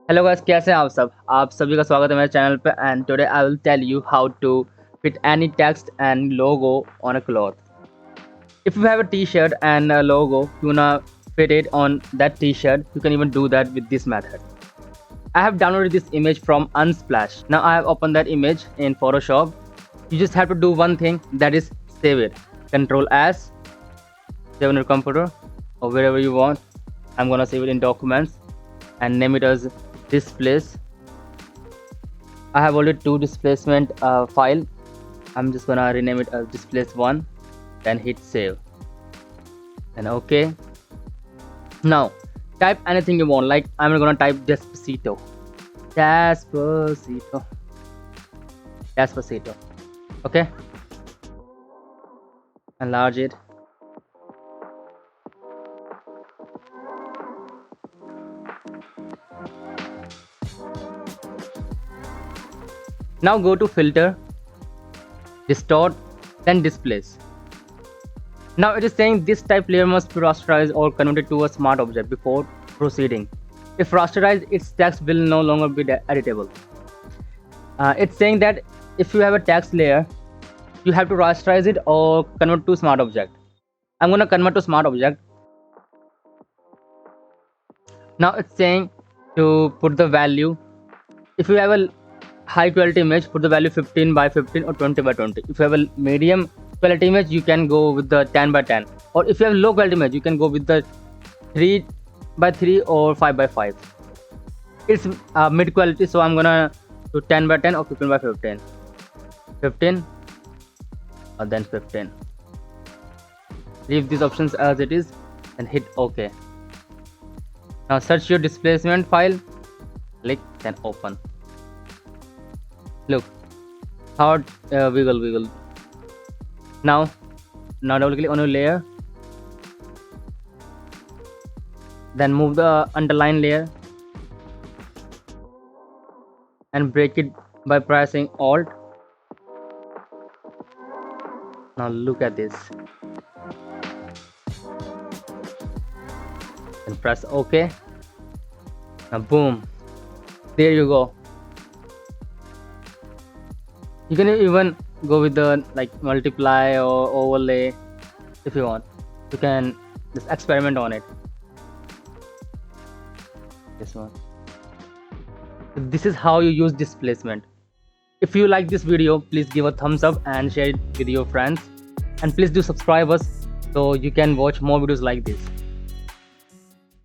Hello guys, कैसे हैं आप सभी का स्वागत है मेरे चैनल पे। And today I will tell you how to fit any text and logo on a cloth. If you have a t-shirt and a logo, you wanna fit it on that t-shirt, you can even do that with this method. I have downloaded this image from Unsplash. Now I have opened that image in Photoshop. You just have to do one thing, that is save it. Control S, save on your computer or wherever you want. I'm gonna save it in documents and name it as displace. I have already two displacement file. I'm just gonna rename it as displace1, then hit save and OK. Now type anything you want, like I'm gonna type Despacito. Okay, enlarge it. Now go to filter, distort, then displace. Now it is saying this type layer must be rasterized or converted to a smart object before proceeding. If rasterized, its text will no longer be editable. It's saying that if you have a text layer, you have to rasterize it or convert to smart object. I'm gonna convert to smart object. Now it's saying to put the value. If you have a high quality image, put the value 15 by 15 or 20 by 20. If you have a medium quality image, you can go with the 10 by 10, or if you have low quality image, you can go with the 3 by 3 or 5 by 5. It's mid quality, so I'm gonna do 10 by 10 or 15 by 15. 15 or then 15. Leave these options as it is and hit OK. Now search your displacement file, click, then open. Look how wiggle. Now double click on your layer, then move the underline layer and break it by pressing Alt. Now look at this and press OK. Now boom, there you go. You can even go with the multiply or overlay if you want. You can just experiment on it. This one. This is how you use displacement. If you like this video, please give a thumbs up and share it with your friends, and please do subscribe us so you can watch more videos like this.